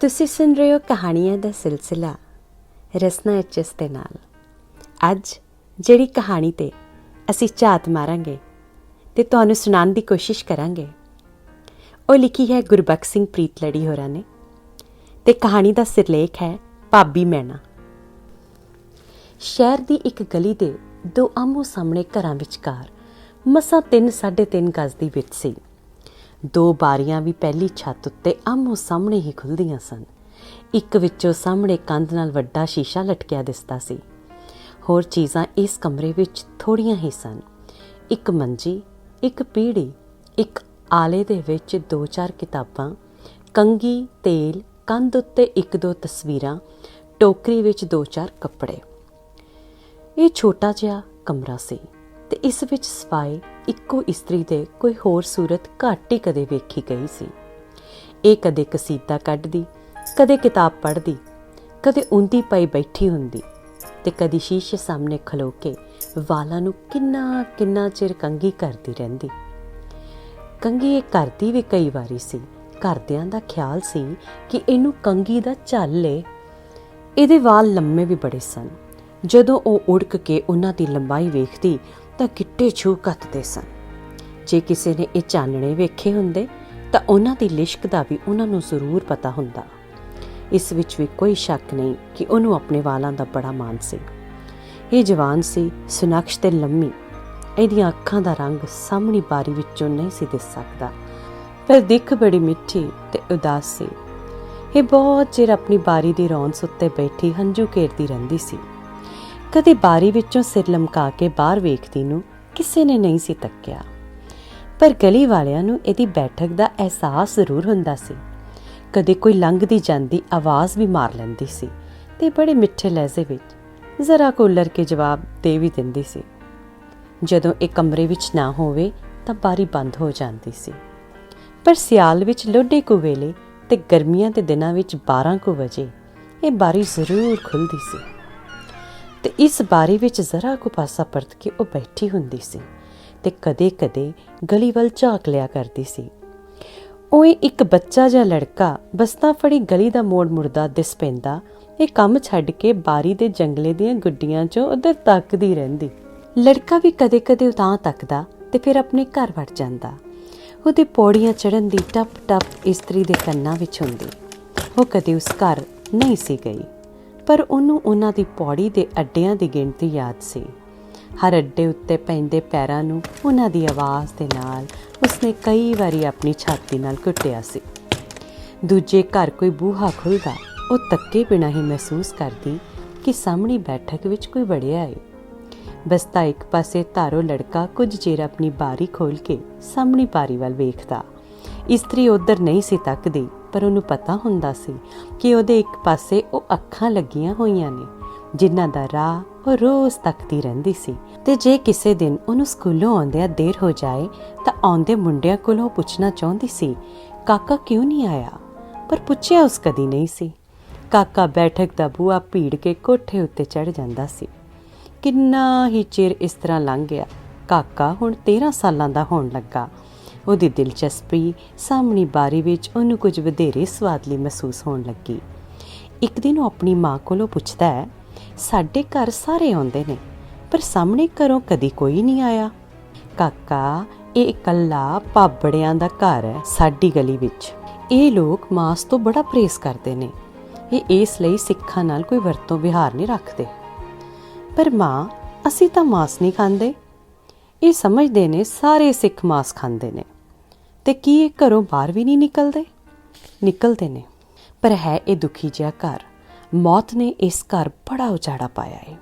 ਤੁਸੀਂ ਸੁਣ ਰਹੇ ਹੋ ਕਹਾਣੀਆਂ ਦਾ ਸਿਲਸਿਲਾ ਰਸਨਾ ਐਚਐਸ ਦੇ ਨਾਲ। ਅੱਜ ਜਿਹੜੀ ਕਹਾਣੀ 'ਤੇ ਅਸੀਂ ਝਾਤ ਮਾਰਾਂਗੇ ਅਤੇ ਤੁਹਾਨੂੰ ਸੁਣਾਉਣ ਦੀ ਕੋਸ਼ਿਸ਼ ਕਰਾਂਗੇ, ਉਹ ਲਿਖੀ ਹੈ ਗੁਰਬਖਸ਼ ਸਿੰਘ ਪ੍ਰੀਤਲੜੀ ਹੋਰਾਂ ਨੇ, ਅਤੇ ਕਹਾਣੀ ਦਾ ਸਿਰਲੇਖ ਹੈ ਭਾਬੀ ਮੈਣਾ। ਸ਼ਹਿਰ ਦੀ ਇੱਕ ਗਲੀ ਦੇ ਦੋ ਆਮੋ ਸਾਹਮਣੇ ਘਰਾਂ ਵਿਚਕਾਰ ਮਸਾਂ 3-3.5 ਗਜ਼ ਦੀ ਵਿੱਥ ਸੀ। ਦੋ ਬਾਰੀਆਂ ਵੀ ਪਹਿਲੀ ਛੱਤ ਉੱਤੇ ਆਮੋ ਸਾਹਮਣੇ ਹੀ ਖੁੱਲ੍ਹਦੀਆਂ ਸਨ। ਇੱਕ ਵਿੱਚੋਂ ਸਾਹਮਣੇ ਕੰਧ ਨਾਲ ਵੱਡਾ ਸ਼ੀਸ਼ਾ ਲਟਕਿਆ ਦਿਸਦਾ ਸੀ। ਹੋਰ ਚੀਜ਼ਾਂ ਇਸ ਕਮਰੇ ਵਿੱਚ ਥੋੜ੍ਹੀਆਂ ਹੀ ਸਨ। ਇੱਕ ਮੰਜੀ, ਇੱਕ ਪੀੜ੍ਹੀ, ਇੱਕ ਆਲੇ ਦੇ ਵਿੱਚ 2-4 ਕਿਤਾਬਾਂ, ਕੰਘੀ, ਤੇਲ, ਕੰਧ ਉੱਤੇ 1-2 ਤਸਵੀਰਾਂ, ਟੋਕਰੀ ਵਿੱਚ 2-4 ਕੱਪੜੇ। ਇਹ ਛੋਟਾ ਜਿਹਾ ਕਮਰਾ ਸੀ ਅਤੇ ਇਸ ਵਿੱਚ ਸਿਵਾਏ ਇੱਕੋ ਇਸਤਰੀ ਦੇ ਕੋਈ ਹੋਰ ਸੂਰਤ ਘੱਟ ਹੀ ਕਦੇ ਵੇਖੀ ਗਈ ਸੀ। ਇਹ ਕਦੇ ਕਸੀਦਾ ਕੱਢਦੀ, ਕਦੇ ਕਿਤਾਬ ਪੜ੍ਹਦੀ, ਕਦੇ ਉਂਦੀ ਪਈ ਬੈਠੀ ਹੁੰਦੀ ਅਤੇ ਕਦੀ ਸ਼ੀਸ਼ੇ ਸਾਹਮਣੇ ਖਲੋ ਕੇ ਵਾਲਾਂ ਨੂੰ ਕਿੰਨਾ ਚਿਰ ਕੰਘੀ ਕਰਦੀ ਰਹਿੰਦੀ। ਕੰਘੀ ਇਹ ਕਰਦੀ ਵੀ ਕਈ ਵਾਰੀ ਸੀ। ਘਰਦਿਆਂ ਦਾ ਖਿਆਲ ਸੀ ਕਿ ਇਹਨੂੰ ਕੰਘੀ ਦਾ ਝੱਲ ਏ। ਇਹਦੇ ਵਾਲ ਲੰਮੇ ਵੀ ਬੜੇ ਸਨ। ਜਦੋਂ ਉਹ ਉੜਕ ਕੇ ਉਹਨਾਂ ਦੀ ਲੰਬਾਈ ਵੇਖਦੀ ਤਾਂ ਗਿੱਟੇ ਛੂਹ ਕੱਤਦੇ ਸਨ। ਜੇ ਕਿਸੇ ਨੇ ਇਹ ਚਾਨਣੇ ਵੇਖੇ ਹੁੰਦੇ ਤਾਂ ਉਹਨਾਂ ਦੀ ਲਿਸ਼ਕ ਦਾ ਵੀ ਉਹਨਾਂ ਨੂੰ ਜ਼ਰੂਰ ਪਤਾ ਹੁੰਦਾ। ਇਸ ਵਿੱਚ ਵੀ ਕੋਈ ਸ਼ੱਕ ਨਹੀਂ ਕਿ ਉਹਨੂੰ ਆਪਣੇ ਵਾਲਾਂ ਦਾ ਬੜਾ ਮਾਣ ਸੀ। ਇਹ ਜਵਾਨ ਸੀ, ਸੁਨੱਖਸ਼ ਤੇ ਲੰਮੀ। ਇਹਦੀਆਂ ਅੱਖਾਂ ਦਾ ਰੰਗ ਸਾਹਮਣੀ ਬਾਰੀ ਵਿੱਚੋਂ ਨਹੀਂ ਸੀ ਦਿਸ ਸਕਦਾ, ਪਰ ਦਿੱਖ ਬੜੀ ਮਿੱਠੀ ਤੇ ਉਦਾਸ ਸੀ। ਇਹ ਬਹੁਤ ਚਿਰ ਆਪਣੀ ਬਾਰੀ ਦੀ ਰੌਂਸ ਉੱਤੇ ਬੈਠੀ ਹੰਝੂ ਘੇਰਦੀ ਰਹਿੰਦੀ ਸੀ। ਕਦੇ ਬਾਰੀ ਵਿੱਚੋਂ ਸਿਰ ਲਮਕਾ ਕੇ ਬਾਹਰ ਵੇਖਦੀ ਨੂੰ ਕਿਸੇ ਨੇ ਨਹੀਂ ਸੀ ਤੱਕਿਆ, ਪਰ ਗਲੀ ਵਾਲਿਆਂ ਨੂੰ ਇਹਦੀ ਬੈਠਕ ਦਾ ਅਹਿਸਾਸ ਜ਼ਰੂਰ ਹੁੰਦਾ ਸੀ। ਕਦੇ ਕੋਈ ਲੰਘਦੀ ਜਾਂਦੀ ਆਵਾਜ਼ ਵੀ ਮਾਰ ਲੈਂਦੀ ਸੀ ਅਤੇ ਬੜੇ ਮਿੱਠੇ ਲਹਿਜ਼ੇ ਵਿੱਚ ਜ਼ਰਾ ਕੁੱਲਰ ਕੇ ਜਵਾਬ ਦੇ ਵੀ ਦਿੰਦੀ ਸੀ। ਜਦੋਂ ਇਹ ਕਮਰੇ ਵਿੱਚ ਨਾ ਹੋਵੇ ਤਾਂ ਬਾਰੀ ਬੰਦ ਹੋ ਜਾਂਦੀ ਸੀ, ਪਰ ਸਿਆਲ ਵਿੱਚ ਲੋਢੇ ਕੁ ਵੇਲੇ ਅਤੇ ਗਰਮੀਆਂ ਦੇ ਦਿਨਾਂ ਵਿੱਚ 12 ਕੁ ਵਜੇ ਇਹ ਬਾਰੀ ਜ਼ਰੂਰ ਖੁੱਲ੍ਹਦੀ ਸੀ ਅਤੇ ਇਸ ਬਾਰੀ ਵਿੱਚ ਜ਼ਰਾ ਕੁ ਪਾਸਾ ਪਰਤ ਕੇ ਉਹ ਬੈਠੀ ਹੁੰਦੀ ਸੀ ਅਤੇ ਕਦੇ ਗਲੀ ਵੱਲ ਝਾਕ ਲਿਆ ਕਰਦੀ ਸੀ। ਉਹ ਇੱਕ ਬੱਚਾ ਜਿਹਾ ਲੜਕਾ ਬਸਤਾ ਫੜੀ ਗਲੀ ਦਾ ਮੋੜ ਮੁੜਦਾ ਦਿਸ ਪੈਂਦਾ। ਇਹ ਕੰਮ ਛੱਡ ਕੇ ਬਾਰੀ ਦੇ ਜੰਗਲੇ ਦੀਆਂ ਗੁੱਡੀਆਂ 'ਚੋਂ ਉੱਧਰ ਤੱਕਦੀ ਰਹਿੰਦੀ। ਲੜਕਾ ਵੀ ਕਦੇ ਉਤਾਂ ਤੱਕਦਾ ਅਤੇ ਫਿਰ ਆਪਣੇ ਘਰ ਵੜ ਜਾਂਦਾ। ਉਹਦੇ ਪੌੜੀਆਂ ਚੜ੍ਹਨ ਦੀ ਟੱਪ ਇਸਤਰੀ ਦੇ ਕੰਨਾਂ ਵਿੱਚ ਹੁੰਦੀ। ਉਹ ਕਦੇ ਉਸ ਘਰ ਨਹੀਂ ਸੀ ਗਈ, ਪਰ ਉਹਨੂੰ ਉਹਨਾਂ ਦੀ ਪੌੜੀ ਦੇ ਅੱਡਿਆਂ ਦੀ ਗਿਣਤੀ ਯਾਦ ਸੀ। ਹਰ ਅੱਡੇ ਉੱਤੇ ਪੈਂਦੇ ਪੈਰਾਂ ਨੂੰ ਉਹਨਾਂ ਦੀ ਆਵਾਜ਼ ਦੇ ਨਾਲ ਉਸਨੇ ਕਈ ਵਾਰੀ ਆਪਣੀ ਛਾਤੀ ਨਾਲ ਘੁੱਟਿਆ ਸੀ। ਦੂਜੇ ਘਰ ਕੋਈ ਬੂਹਾ ਖੁੱਲ੍ਹਦਾ, ਉਹ ਤੱਕੇ ਬਿਨਾਂ ਹੀ ਮਹਿਸੂਸ ਕਰਦੀ ਕਿ ਸਾਹਮਣੀ ਬੈਠਕ ਵਿੱਚ ਕੋਈ ਵੜਿਆ ਏ। ਬਸਤਾ ਇੱਕ ਪਾਸੇ ਧਾਰੋ ਲੜਕਾ ਕੁਝ ਚਿਰ ਆਪਣੀ ਬਾਰੀ ਖੋਲ੍ਹ ਕੇ ਸਾਹਮਣੀ ਬਾਰੀ ਵੱਲ ਵੇਖਦਾ। ਇਸਤਰੀ ਉੱਧਰ ਨਹੀਂ ਸੀ ਤੱਕਦੀ, ਪਰ ਉਹਨੂੰ ਪਤਾ ਹੁੰਦਾ ਸੀ ਕਿ ਉਹਦੇ ਇੱਕ ਪਾਸੇ ਉਹ ਅੱਖਾਂ ਲੱਗੀਆਂ ਹੋਈਆਂ ਨੇ ਜਿਨ੍ਹਾਂ ਦਾ ਰਾਹ ਉਹ ਰੋਜ਼ ਤੱਕਦੀ ਰਹਿੰਦੀ ਸੀ। ਅਤੇ ਜੇ ਕਿਸੇ ਦਿਨ ਉਹਨੂੰ ਸਕੂਲੋਂ ਆਉਂਦਿਆਂ ਦੇਰ ਹੋ ਜਾਏ ਤਾਂ ਆਉਂਦੇ ਮੁੰਡਿਆਂ ਕੋਲੋਂ ਪੁੱਛਣਾ ਚਾਹੁੰਦੀ ਸੀ, ਕਾਕਾ ਕਿਉਂ ਨਹੀਂ ਆਇਆ? ਪਰ ਪੁੱਛਿਆ ਉਸ ਕਦੀ ਨਹੀਂ ਸੀ। ਕਾਕਾ ਬੈਠਕ ਦਾ ਬੂਹਾ ਭੀੜ ਕੇ ਕੋਠੇ ਉੱਤੇ ਚੜ੍ਹ ਜਾਂਦਾ ਸੀ। ਕਿੰਨਾ ਹੀ ਚਿਰ ਇਸ ਤਰ੍ਹਾਂ ਲੰਘ ਗਿਆ। ਕਾਕਾ ਹੁਣ 13 ਸਾਲਾਂ ਦਾ ਹੋਣ ਲੱਗਾ। ਉਹਦੀ ਦਿਲਚਸਪੀ ਸਾਹਮਣੀ ਬਾਰੀ ਵਿੱਚ ਉਹਨੂੰ ਕੁਝ ਵਧੇਰੇ ਸੁਆਦਲੀ ਮਹਿਸੂਸ ਹੋਣ ਲੱਗੀ। ਇੱਕ ਦਿਨ ਉਹ ਆਪਣੀ ਮਾਂ ਕੋਲੋਂ ਪੁੱਛਦਾ ਹੈ, ਸਾਡੇ ਘਰ ਸਾਰੇ ਆਉਂਦੇ ਨੇ ਪਰ ਸਾਹਮਣੇ ਘਰੋਂ ਕਦੀ ਕੋਈ ਨਹੀਂ ਆਇਆ। ਕਾਕਾ, ਇਹ ਇਕੱਲਾ ਭਾਬੜਿਆਂ ਦਾ ਘਰ ਹੈ ਸਾਡੀ ਗਲੀ ਵਿੱਚ। ਇਹ ਲੋਕ ਮਾਸ ਤੋਂ ਬੜਾ ਪਰਹੇਜ਼ ਕਰਦੇ ਨੇ। ਇਹ ਇਸ ਲਈ ਸਿੱਖਾਂ ਨਾਲ ਕੋਈ ਵਰਤੋਂ ਵਿਹਾਰ ਨਹੀਂ ਰੱਖਦੇ। ਪਰ ਮਾਂ, ਅਸੀਂ ਤਾਂ ਮਾਸ ਨਹੀਂ ਖਾਂਦੇ। ਇਹ ਸਮਝਦੇ ਨੇ ਸਾਰੇ ਸਿੱਖ ਮਾਸ ਖਾਂਦੇ ਨੇ। ਅਤੇ ਕੀ ਇਹ ਘਰੋਂ ਬਾਹਰ ਵੀ ਨਹੀਂ ਨਿਕਲਦੇ ਨੇ। ਪਰ ਹੈ ਇਹ ਦੁਖੀ ਜਿਹਾ ਘਰ। ਮੌਤ ਨੇ ਇਸ ਘਰ ਬੜਾ ਉਜਾੜਾ ਪਾਇਆ ਏ।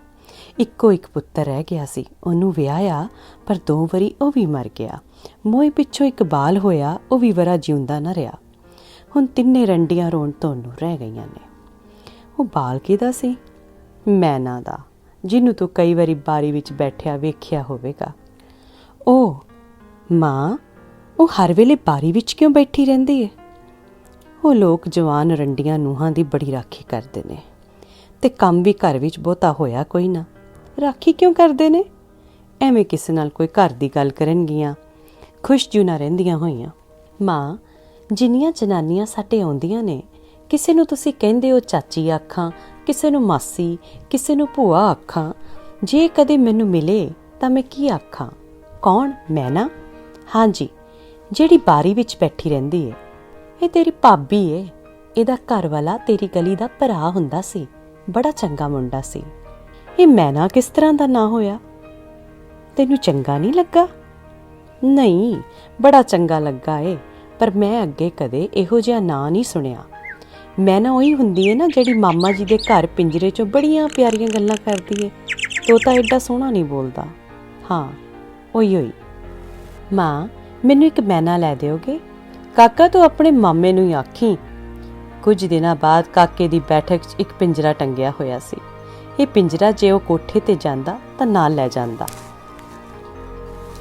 ਇੱਕੋ ਇੱਕ ਪੁੱਤਰ ਰਹਿ ਗਿਆ ਸੀ। ਉਹਨੂੰ ਵਿਆਹਿਆ, ਪਰ 2 ਵਾਰੀ ਉਹ ਵੀ ਮਰ ਗਿਆ। ਮੋਏ ਪਿੱਛੋਂ ਇੱਕ ਬਾਲ ਹੋਇਆ, ਉਹ ਵੀ ਵਰਾ ਜਿਉਂਦਾ ਨਾ ਰਿਹਾ। ਹੁਣ 3 ਰੰਡੀਆਂ ਰੋਣ ਧੋਣ ਨੂੰ ਰਹਿ ਗਈਆਂ ਨੇ। ਉਹ ਬਾਲ ਕਿਹਦਾ ਸੀ? ਮੈਨਾ ਦਾ, ਜਿਹਨੂੰ ਤੂੰ ਕਈ ਵਾਰੀ ਬਾਰੀ ਵਿੱਚ ਬੈਠਿਆ ਵੇਖਿਆ ਹੋਵੇਗਾ। ਉਹ ਮਾਂ, ਉਹ ਹਰ ਵੇਲੇ ਬਾਰੀ ਵਿੱਚ ਕਿਉਂ ਬੈਠੀ ਰਹਿੰਦੀ ਹੈ? ਉਹ ਲੋਕ ਜਵਾਨ ਰੰਡੀਆਂ ਨੂੰਹਾਂ ਦੀ ਬੜੀ ਰਾਖੀ ਕਰਦੇ ਨੇ ਅਤੇ ਕੰਮ ਵੀ ਘਰ ਵਿੱਚ ਬਹੁਤਾ ਹੋਇਆ ਕੋਈ ਨਾ। ਰਾਖੀ ਕਿਉਂ ਕਰਦੇ ਨੇ? ਐਵੇਂ ਕਿਸੇ ਨਾਲ ਕੋਈ ਘਰ ਦੀ ਗੱਲ ਕਰਨਗੀਆਂ, ਖੁਸ਼ ਜੂ ਨਾ ਰਹਿੰਦੀਆਂ ਹੋਈਆਂ। ਮਾਂ, ਜਿੰਨੀਆਂ ਜਨਾਨੀਆਂ ਸਾਡੇ ਆਉਂਦੀਆਂ ਨੇ ਕਿਸੇ ਨੂੰ ਤੁਸੀਂ ਕਹਿੰਦੇ ਹੋ ਚਾਚੀ ਆਖਾਂ, ਕਿਸੇ ਨੂੰ ਮਾਸੀ, ਕਿਸੇ ਨੂੰ ਭੂਆ ਆਖਾਂ। ਜੇ ਕਦੇ ਮੈਨੂੰ ਮਿਲੇ ਤਾਂ ਮੈਂ ਕੀ ਆਖਾਂ? ਕੌਣ? ਮੈਂ ਨਾ? ਹਾਂਜੀ, ਜਿਹੜੀ ਬਾਰੀ ਵਿੱਚ ਬੈਠੀ ਰਹਿੰਦੀ ਏ। ਇਹ ਤੇਰੀ ਭਾਬੀ ਏ। ਇਹਦਾ ਘਰ ਵਾਲਾ ਤੇਰੀ ਗਲੀ ਦਾ ਭਰਾ ਹੁੰਦਾ ਸੀ, ਬੜਾ ਚੰਗਾ ਮੁੰਡਾ ਸੀ। ਇਹ ਮੈਨਾ ਕਿਸ ਤਰ੍ਹਾਂ ਦਾ ਨਾਂ ਹੋਇਆ? ਤੈਨੂੰ ਚੰਗਾ ਨਹੀਂ ਲੱਗਾ? ਨਹੀਂ, ਬੜਾ ਚੰਗਾ ਲੱਗਾ ਏ, ਪਰ ਮੈਂ ਅੱਗੇ ਕਦੇ ਇਹੋ ਜਿਹਾ ਨਾਂ ਨਹੀਂ ਸੁਣਿਆ। ਮੈਨਾ ਉਹੀ ਹੁੰਦੀ ਏ ਨਾ ਜਿਹੜੀ ਮਾਮਾ ਜੀ ਦੇ ਘਰ ਪਿੰਜਰੇ 'ਚੋਂ ਬੜੀਆਂ ਪਿਆਰੀਆਂ ਗੱਲਾਂ ਕਰਦੀ ਏ। ਤੋਤਾ ਐਡਾ ਸੋਹਣਾ ਨਹੀਂ ਬੋਲਦਾ। ਹਾਂ, ਉਹੀ। ਮਾਂ, ਮੈਨੂੰ ਇੱਕ ਮੈਨਾ ਲੈ ਦਿਓਗੇ? ਕਾਕਾ ਤੂੰ ਆਪਣੇ ਮਾਮੇ ਨੂੰ ਹੀ ਆਖੀ। ਕੁਝ ਦਿਨਾਂ ਬਾਅਦ ਕਾਕੇ ਦੀ ਬੈਠਕ 'ਚ ਇੱਕ ਪਿੰਜਰਾ ਟੰਗਿਆ ਹੋਇਆ ਸੀ। ਇਹ ਪਿੰਜਰਾ ਜੇ ਉਹ ਕੋਠੇ ਤੇ ਜਾਂਦਾ ਤਾਂ ਨਾਲ ਲੈ ਜਾਂਦਾ।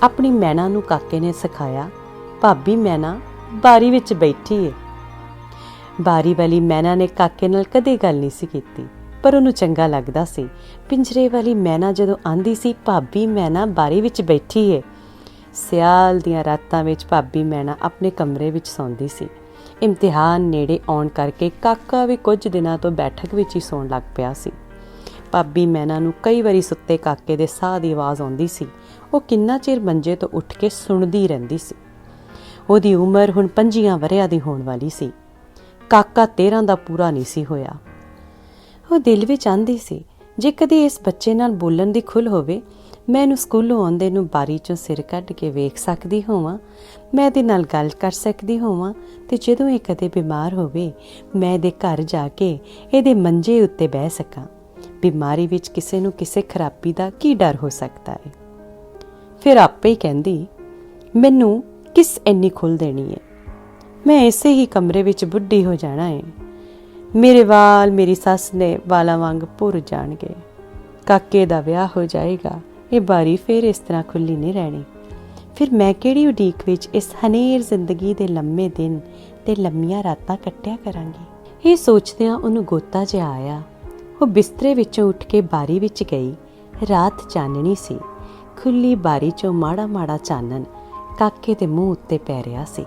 ਆਪਣੀ ਮੈਨਾ ਨੂੰ ਕਾਕੇ ਨੇ ਸਿਖਾਇਆ, ਭਾਬੀ ਮੈਨਾ ਬਾਰੀ ਵਿੱਚ ਬੈਠੀ ਏ। ਬਾਰੀ ਵਾਲੀ ਮੈਨਾ ਨੇ ਕਾਕੇ ਨਾਲ ਕਦੇ ਗੱਲ ਨਹੀਂ ਸੀ ਕੀਤੀ, ਪਰ ਉਹਨੂੰ ਚੰਗਾ ਲੱਗਦਾ ਸੀ। ਪਿੰਜਰੇ ਵਾਲੀ ਮੈਨਾ ਜਦੋਂ ਆਂਦੀ ਸੀ, ਭਾਬੀ ਮੈਨਾ ਬਾਰੀ ਵਿੱਚ ਬੈਠੀ ਏ। ਸਿਆਲ ਦੀਆਂ ਰਾਤਾਂ ਵਿੱਚ ਭਾਬੀ ਮੈਨਾ ਆਪਣੇ ਕਮਰੇ ਵਿੱਚ ਸੌਂਦੀ ਸੀ। ਇਮਤਿਹਾਨ ਨੇੜੇ ਆਉਣ ਕਰਕੇ ਕਾਕਾ ਵੀ ਕੁਝ ਦਿਨਾਂ ਤੋਂ ਬੈਠਕ ਵਿੱਚ ਹੀ ਸੌਣ ਲੱਗ ਪਿਆ ਸੀ। ਭਾਬੀ ਮੈਨਾ ਨੂੰ ਕਈ ਵਾਰੀ ਸੁੱਤੇ ਕਾਕੇ ਦੇ ਸਾਹ ਦੀ ਆਵਾਜ਼ ਆਉਂਦੀ ਸੀ। ਉਹ ਕਿੰਨਾ ਚਿਰ ਮੰਜੇ ਤੋਂ ਉੱਠ ਕੇ ਸੁਣਦੀ ਰਹਿੰਦੀ ਸੀ। ਉਹਦੀ ਉਮਰ ਹੁਣ 25 ਵਰ੍ਹਿਆਂ ਦੀ ਹੋਣ ਵਾਲੀ ਸੀ। ਕਾਕਾ 13 ਦਾ ਪੂਰਾ ਨਹੀਂ ਸੀ ਹੋਇਆ। ਉਹ ਦਿਲ ਵਿੱਚ ਆਂਦੀ ਸੀ, ਜੇ ਕਦੇ ਇਸ ਬੱਚੇ ਨਾਲ ਬੋਲਣ ਦੀ ਖੁੱਲ੍ਹ ਹੋਵੇ, ਮੈਂ ਇਹਨੂੰ ਸਕੂਲੋਂ ਆਉਂਦੇ ਨੂੰ ਬਾਰੀ 'ਚੋਂ ਸਿਰ ਕੱਢ ਕੇ ਵੇਖ ਸਕਦੀ ਹੋਵਾਂ, ਮੈਂ ਇਹਦੇ ਨਾਲ ਗੱਲ ਕਰ ਸਕਦੀ ਹੋਵਾਂ, ਅਤੇ ਜਦੋਂ ਇਹ ਕਦੇ ਬਿਮਾਰ ਹੋਵੇ ਮੈਂ ਇਹਦੇ ਘਰ ਜਾ ਕੇ ਇਹਦੇ ਮੰਜੇ ਉੱਤੇ ਬਹਿ ਸਕਾਂ। ਬਿਮਾਰੀ ਵਿੱਚ ਕਿਸੇ ਨੂੰ ਕਿਸੇ ਖਰਾਬੀ ਦਾ ਕੀ ਡਰ ਹੋ ਸਕਦਾ ਹੈ? ਫਿਰ ਆਪੇ ਹੀ ਕਹਿੰਦੀ, ਮੈਨੂੰ ਕਿਸ ਇੰਨੀ ਖੁੱਲ੍ਹ ਦੇਣੀ ਹੈ? ਮੈਂ ਇਸੇ ਹੀ ਕਮਰੇ ਵਿੱਚ ਬੁੱਢੀ ਹੋ ਜਾਣਾ ਹੈ। ਮੇਰੇ ਵਾਲ ਮੇਰੀ ਸੱਸ ਦੇ ਵਾਲਾਂ ਵਾਂਗ ਭੁਰ ਜਾਣਗੇ। ਕਾਕੇ ਦਾ ਵਿਆਹ ਹੋ ਜਾਏਗਾ। ਇਹ ਬਾਰੀ ਫਿਰ ਇਸ ਤਰ੍ਹਾਂ ਖੁੱਲ੍ਹੀ ਨਹੀਂ ਰਹਿਣੀ। ਫਿਰ ਮੈਂ ਕਿਹੜੀ ਉਡੀਕ ਵਿੱਚ ਇਸ ਹਨੇਰ ਜ਼ਿੰਦਗੀ ਦੇ ਲੰਮੇ ਦਿਨ ਤੇ ਲੰਮੀਆਂ ਰਾਤਾਂ ਕੱਟਿਆ ਕਰਾਂਗੀ। ਇਹ ਸੋਚਦਿਆਂ ਉਹਨੂੰ ਗੋਤਾ ਜਿਹਾ ਆਇਆ। ਉਹ ਬਿਸਤਰੇ ਵਿੱਚੋਂ ਉੱਠ ਕੇ ਬਾਰੀ ਵਿੱਚ ਗਈ। ਰਾਤ ਚਾਨਣੀ ਸੀ। ਖੁੱਲ੍ਹੀ ਬਾਰੀ 'ਚੋਂ ਮਾੜਾ ਮਾੜਾ ਚਾਨਣ ਕਾਕੇ ਦੇ ਮੂੰਹ ਉੱਤੇ ਪੈ ਰਿਹਾ ਸੀ।